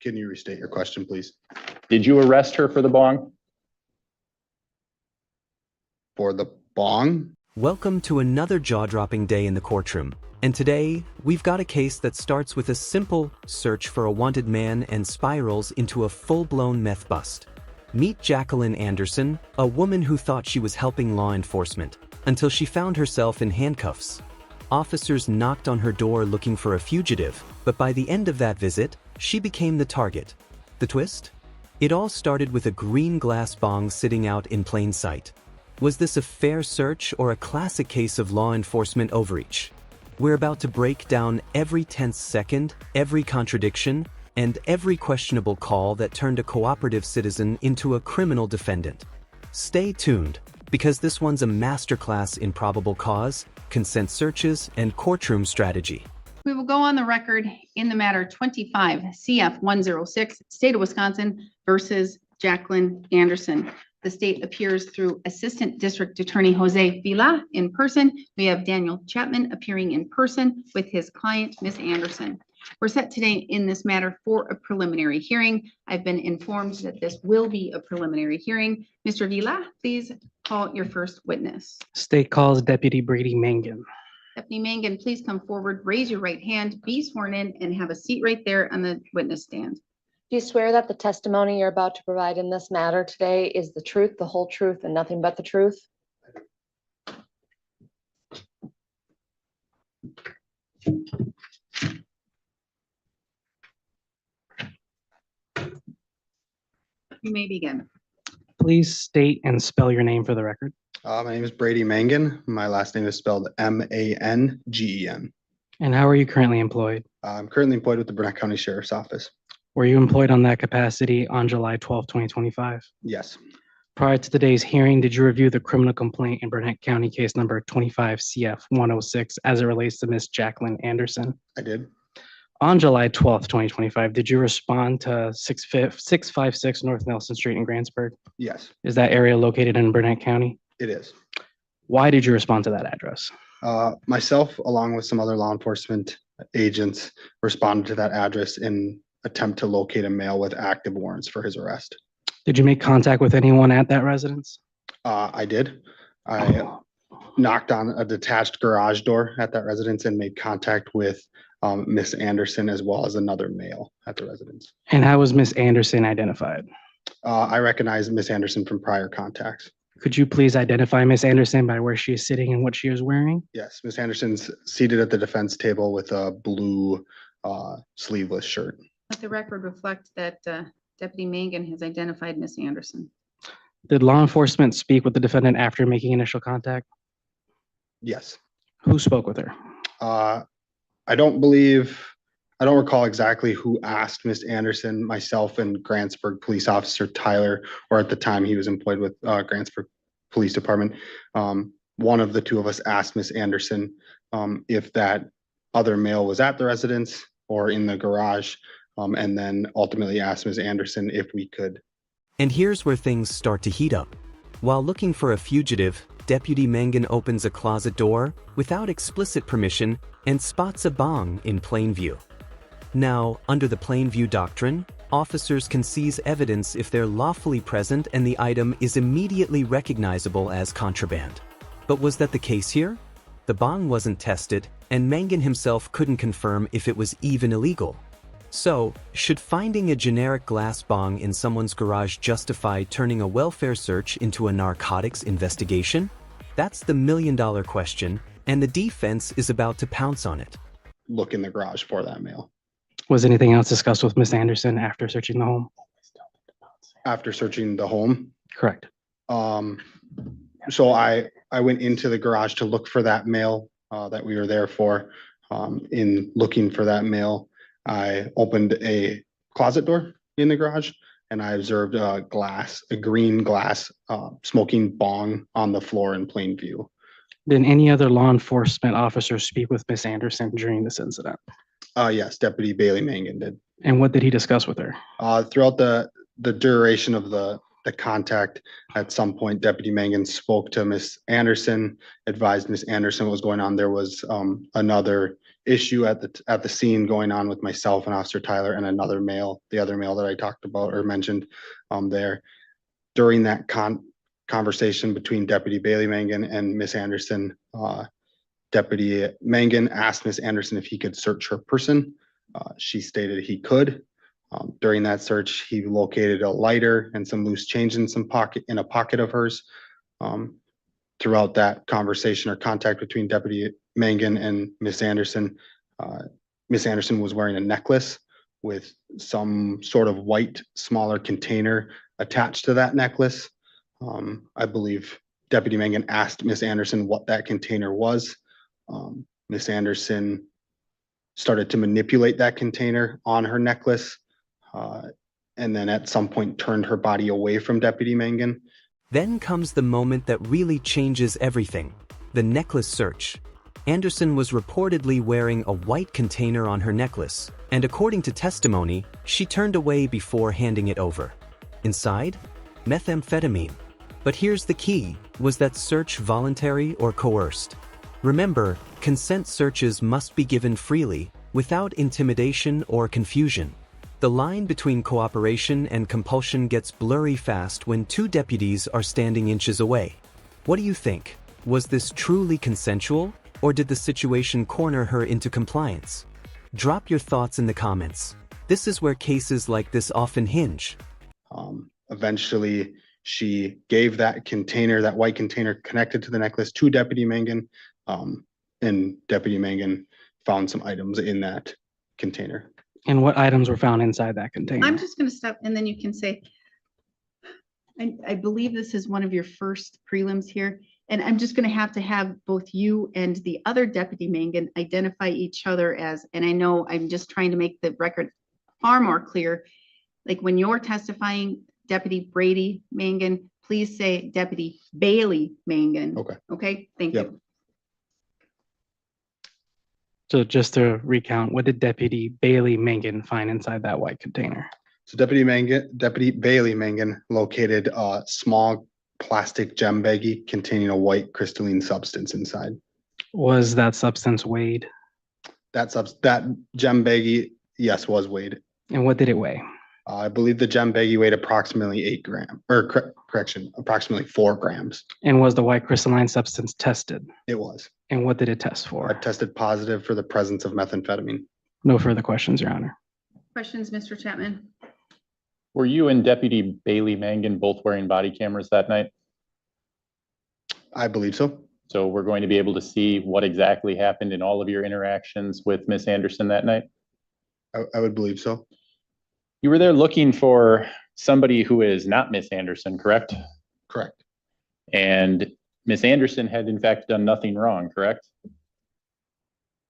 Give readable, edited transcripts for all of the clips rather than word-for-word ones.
Can you restate your question, please? Did you arrest her for the bong? For the bong? Welcome to another jaw-dropping day in the courtroom. And today, we've got a case that starts with a simple search for a wanted man and spirals into a full-blown meth bust. Meet Jacqueline Anderson, a woman who thought she was helping law enforcement, until she found herself in handcuffs. Officers knocked on her door looking for a fugitive, but by the end of that visit, she became the target. The twist? It all started with a green glass bong sitting out in plain sight. Was this a fair search or a classic case of law enforcement overreach? We're about to break down every tense second, every contradiction, and every questionable call that turned a cooperative citizen into a criminal defendant. Stay tuned, because this one's a masterclass in probable cause, consent searches, and courtroom strategy. We will go on the record in the matter 25 CF 106, State of Wisconsin versus Jacqueline Anderson. The state appears through Assistant District Attorney Jose Vila in person. We have Daniel Chapman appearing in person with his client, Ms. Anderson. We're set today in this matter for a preliminary hearing. I've been informed that this will be a preliminary hearing. Mr. Vila, please call your first witness. State calls Deputy Brady Mangan. Deputy Mangan, please come forward, raise your right hand, be sworn in, and have a seat right there on the witness stand. Do you swear that the testimony you're about to provide in this matter today is the truth, the whole truth, and nothing but the truth? You may begin. Please state and spell your name for the record. My name is Brady Mangan. My last name is spelled M-A-N-G-E-N. And how are you currently employed? I'm currently employed with the Burnett County Sheriff's Office. Were you employed on that capacity on July 12, 2025? Yes, Prior to today's hearing, did you review the criminal complaint in Burnett County case number 25 CF 106 as it relates to Miss Jacqueline Anderson? I did. On July 12th, 2025, did you respond to 656 North Nelson Street in Grantsburg? Yes, Is that area located in Burnett County? it is. Why did you respond to that address? Myself, along with some other law enforcement agents, responded to that address in attempt to locate a male with active warrants for his arrest. Did you make contact with anyone at that residence? I did. I knocked on a detached garage door at that residence and made contact with Miss Anderson as well as another male at the residence. And how was Miss Anderson identified? I recognize Miss Anderson from prior contacts. Could you please identify Miss Anderson by where she is sitting and what she is wearing? Yes, Miss Anderson's seated at the defense table with a blue sleeveless shirt. Let the record reflect that Deputy Mangan has identified Ms. Anderson. Did law enforcement speak with the defendant after making initial contact? Yes. Who spoke with her? I don't recall exactly who asked Miss Anderson. Myself and Grantsburg Police Officer Tyler, or at the time he was employed with Grantsburg Police Department. One of the two of us asked Miss Anderson if that other male was at the residence or in the garage, and then ultimately asked Ms. Anderson if we could. And here's where things start to heat up. While looking for a fugitive, Deputy Mangan opens a closet door without explicit permission and spots a bong in plain view. Now, under the plain view doctrine, officers can seize evidence if they're lawfully present and the item is immediately recognizable as contraband. But was that the case here? The bong wasn't tested, and Mangan himself couldn't confirm if it was even illegal. So, should finding a generic glass bong in someone's garage justify turning a welfare search into a narcotics investigation? That's the million-dollar question, and the defense is about to pounce on it. Look in the garage for that male. Was anything else discussed with Miss Anderson after searching the home? After searching the home, Correct. so I went into the garage to look for that male that we were there for. In looking for that male, I opened a closet door in the garage and I observed a green glass smoking bong on the floor in plain view. Did any other law enforcement officers speak with Miss Anderson during this incident? Yes, Deputy Bailey Mangan did. And what did he discuss with her? Throughout the duration of the contact, at some point, Deputy Mangan spoke to Miss Anderson, advised Miss Anderson what was going on. There was another issue at the scene going on with myself and Officer Tyler and another male, the other male that I talked about or mentioned there. During that conversation between Deputy Bailey Mangan and Miss Anderson, Deputy Mangan asked Miss Anderson if he could search her person. She stated he could. During that search, he located a lighter and some loose change in a pocket of hers. Throughout that conversation or contact between Deputy Mangan and Miss Anderson was wearing a necklace with some sort of white, smaller container attached to that necklace. I believe Deputy Mangan asked Miss Anderson what that container was. Miss Anderson started to manipulate that container on her necklace, and then at some point turned her body away from Deputy Mangan. Then comes the moment that really changes everything, the necklace search. Anderson was reportedly wearing a white container on her necklace, and according to testimony, she turned away before handing it over. Inside, methamphetamine. But here's the key, was that search voluntary or coerced? Remember, consent searches must be given freely, without intimidation or confusion. The line between cooperation and compulsion gets blurry fast when two deputies are standing inches away. What do you think? Was this truly consensual, or did the situation corner her into compliance? Drop your thoughts in the comments. This is where cases like this often hinge. Eventually, she gave that container, that white container connected to the necklace, to Deputy Mangan, and Deputy Mangan found some items in that container. And what items were found inside that container? I'm just going to stop and then you can say, I believe this is one of your first prelims here. And I'm just going to have both you and the other Deputy Mangan identify each other as, and I know I'm just trying to make the record far more clear. Like when you're testifying, Deputy Brady Mangan, please say Deputy Bailey Mangan. Okay. Okay, thank Yep. you. So just to recount, what did Deputy Bailey Mangan find inside that white container? So Deputy Bailey Mangan located a small plastic gem baggie containing a white crystalline substance inside. Was that substance weighed? That gem baggie, yes, was weighed. And what did it weigh? I believe the gem baggie weighed approximately 8 grams, or approximately 4 grams. And was the white crystalline substance tested? It was. And what did it test I for? tested positive for the presence of methamphetamine. No further questions, Your Honor. Questions, Mr. Chapman? Were you and Deputy Bailey Mangan both wearing body cameras that night? I believe so. So we're going to be able to see what exactly happened in all of your interactions with Miss Anderson that night? I would believe so. You were there looking for somebody who is not Miss Anderson, correct? Correct. And Miss Anderson had in fact done nothing wrong, correct?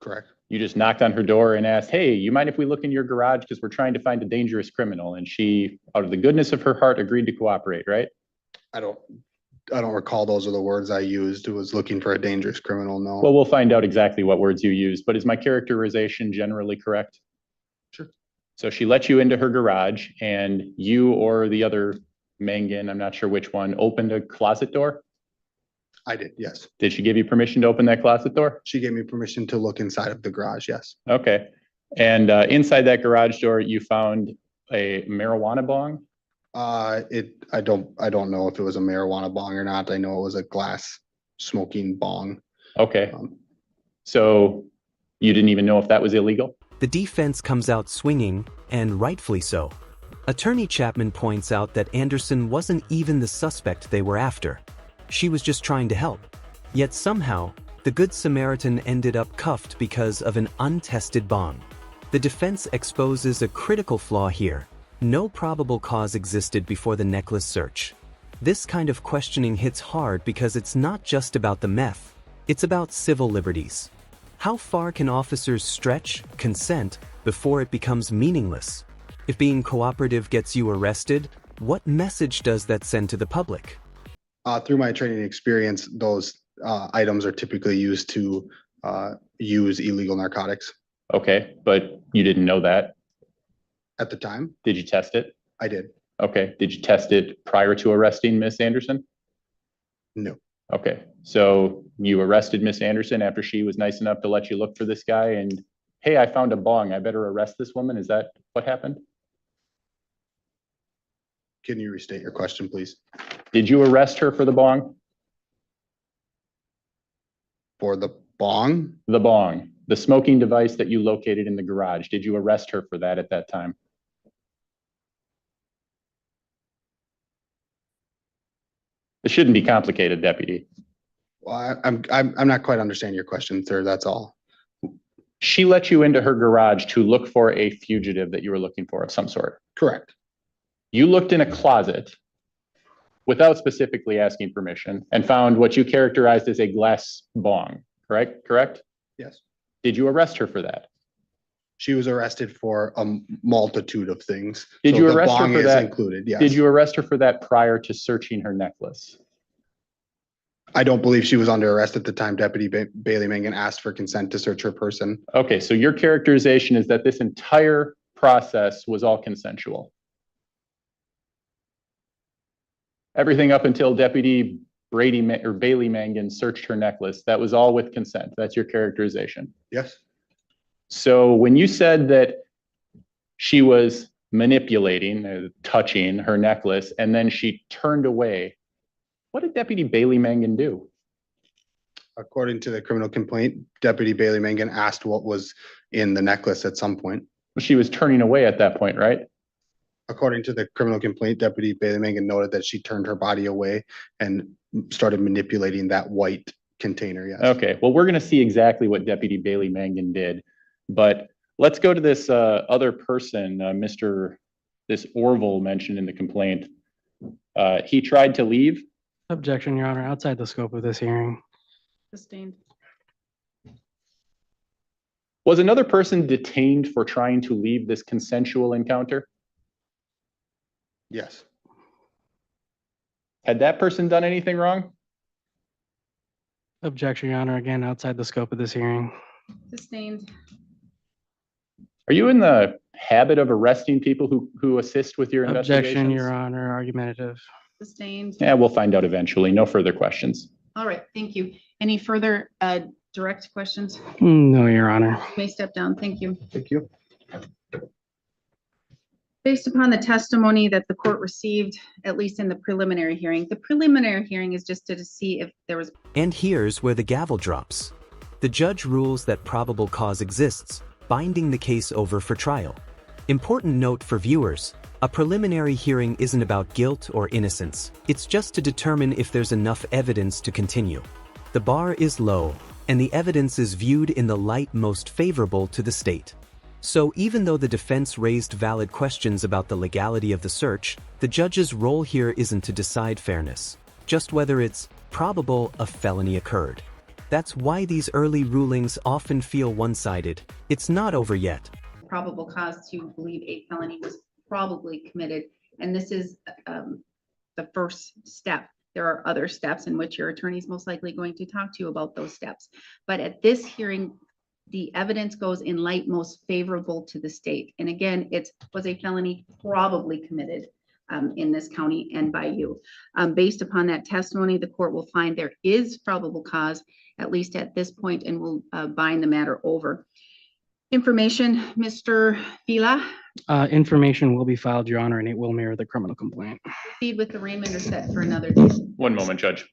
Correct. You just knocked on her door and asked, hey, you mind if we look in your garage because we're trying to find a dangerous criminal? And she, out of the goodness of her heart, agreed to cooperate, right? I don't recall those are the words I used. It was looking for a dangerous criminal. No. Well, we'll find out exactly what words you used, but is my characterization generally correct? Sure. So she let you into her garage and you or the other Mangan, I'm not sure which one, opened a closet door? I did, yes. Did she give you permission to open that closet door? She gave me permission to look inside of the garage, yes. Okay. And inside that garage door, you found a marijuana bong? I don't know if it was a marijuana bong or not. I know it was a glass smoking bong. Okay. So you didn't even know if that was illegal? The defense comes out swinging, and rightfully so. Attorney Chapman points out that Anderson wasn't even the suspect they were after. She was just trying to help. Yet somehow, the Good Samaritan ended up cuffed because of an untested bong. The defense exposes a critical flaw here. No probable cause existed before the necklace search. This kind of questioning hits hard because it's not just about the meth, it's about civil liberties. How far can officers stretch consent before it becomes meaningless? If being cooperative gets you arrested, what message does that send to the public? Through my training experience, those items are typically used to use illegal narcotics. Okay, but you didn't know that. At the time, Did you test it? I did. Okay, did you test it prior to arresting Miss Anderson? No. Okay, so you arrested Miss Anderson after she was nice enough to let you look for this guy and, hey, I found a bong, I better arrest this woman. Is that what happened? Can you restate your question, please? Did you arrest her for the bong? For the bong? The bong, the smoking device that you located in the garage. Did you arrest her for that at that time? It shouldn't be complicated, deputy. Well, I'm not quite understanding your question, sir. That's all. She let you into her garage to look for a fugitive that you were looking for of some sort. Correct. You looked in a closet without specifically asking permission and found what you characterized as a glass bong, correct? Yes. Did you arrest her for that? She was arrested for a multitude of things. Did So you the arrest her bong for is that? included, yes. Did you arrest her for that prior to searching her necklace? I don't believe she was under arrest at the time Deputy Bailey Mangan asked for consent to search her person. Okay, so your characterization is that this entire process was all consensual. Everything up until Deputy Bailey Mangan searched her necklace, that was all with consent. That's your characterization. Yes. So when you said that she was manipulating, touching her necklace, and then she turned away, what did Deputy Bailey Mangan do? According to the criminal complaint, Deputy Bailey Mangan asked what was in the necklace at some point. She was turning away at that point, right? According to the criminal complaint, Deputy Bailey Mangan noted that she turned her body away and started manipulating that white container, yes. Okay, well, we're going to see exactly what Deputy Bailey Mangan did, but let's go to this other person, this Orville mentioned in the complaint. He tried to leave. Objection, Your Honor, outside the scope of this hearing. Sustained. Was another person detained for trying to leave this consensual encounter? Yes. Had that person done anything wrong? Objection, Your Honor, again, outside the scope of this hearing. Sustained. Are you in the habit of arresting people who assist with your investigations? Objection, Your Honor, argumentative. Sustained. Yeah, we'll find out eventually. No further questions. All right, thank you. Any further direct questions? No, Your Honor. You may step down. Thank you. Thank you. Based upon the testimony that the court received, at least in the preliminary hearing, the preliminary hearing is just to see if there was. And here's where the gavel drops. The judge rules that probable cause exists, binding the case over for trial. Important note for viewers, a preliminary hearing isn't about guilt or innocence. It's just to determine if there's enough evidence to continue. The bar is low, and the evidence is viewed in the light most favorable to the state. So even though the defense raised valid questions about the legality of the search, the judge's role here isn't to decide fairness, just whether it's probable a felony occurred. That's why these early rulings often feel one-sided. It's not over yet. Probable cause to believe a felony was probably committed, and this is the first step. There are other steps in which your attorney is most likely going to talk to you about those steps. But at this hearing, the evidence goes in light most favorable to the state. And again, was a felony probably committed in this county and by you. Based upon that testimony, the court will find there is probable cause, at least at this point, and will bind the matter over. Information, Mr. Vila. Information will be filed, Your Honor, and it will mirror the criminal complaint. Proceed with arraignment or set for another day. One moment, Judge.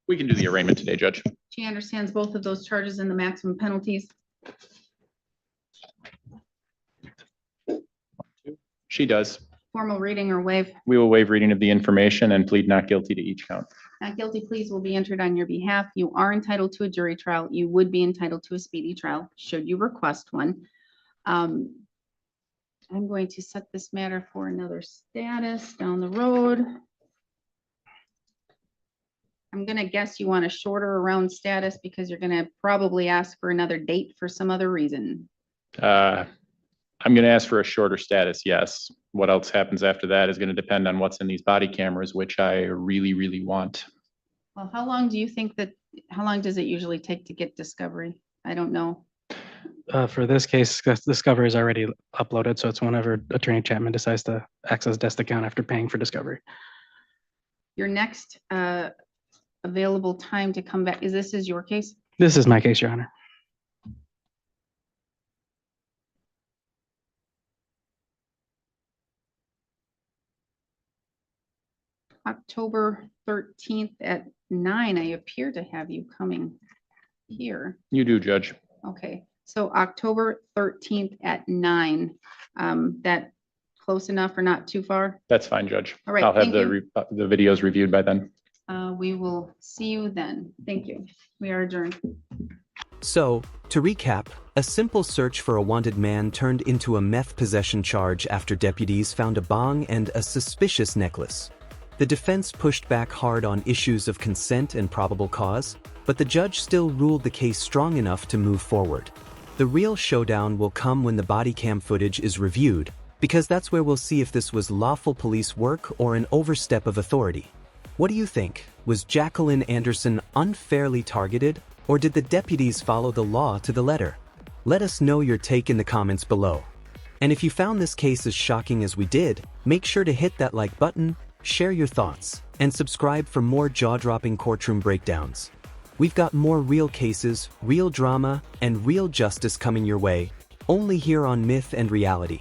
We can do the arraignment today, Judge. She understands both of those charges and the maximum penalties. She does. Formal reading or waive. We will waive reading of the information and plead not guilty to each count. Not guilty pleas will be entered on your behalf. You are entitled to a jury trial. You would be entitled to a speedy trial should you request one. I'm going to set this matter for another status down the road. I'm gonna guess you want a shorter around status because you're gonna probably ask for another date for some other reason. I'm going to ask for a shorter status, yes. What else happens after that is going to depend on what's in these body cameras, which I really, really want. Well, how long do you think how long does it usually take to get discovery? I don't know. For this case, Discovery is already uploaded, so it's whenever Attorney Chapman decides to access desk account after paying for Discovery. Your next available time to come back, this is your case? This is my case, Your Honor. October 13th at 9, I appear to have you coming here. You do, Judge. Okay, so October 13th at 9, that close enough or not too far? That's fine, Judge. All right, I'll have thank you. the videos reviewed by then. We will see you then. Thank you. We are adjourned. So, to recap, a simple search for a wanted man turned into a meth possession charge after deputies found a bong and a suspicious necklace. The defense pushed back hard on issues of consent and probable cause, but the judge still ruled the case strong enough to move forward. The real showdown will come when the body cam footage is reviewed, because that's where we'll see if this was lawful police work or an overstep of authority. What do you think? Was Jacqueline Anderson unfairly targeted, or did the deputies follow the law to the letter? Let us know your take in the comments below. And if you found this case as shocking as we did, make sure to hit that like button, share your thoughts, and subscribe for more jaw-dropping courtroom breakdowns. We've got more real cases, real drama, and real justice coming your way, only here on Myth and Reality.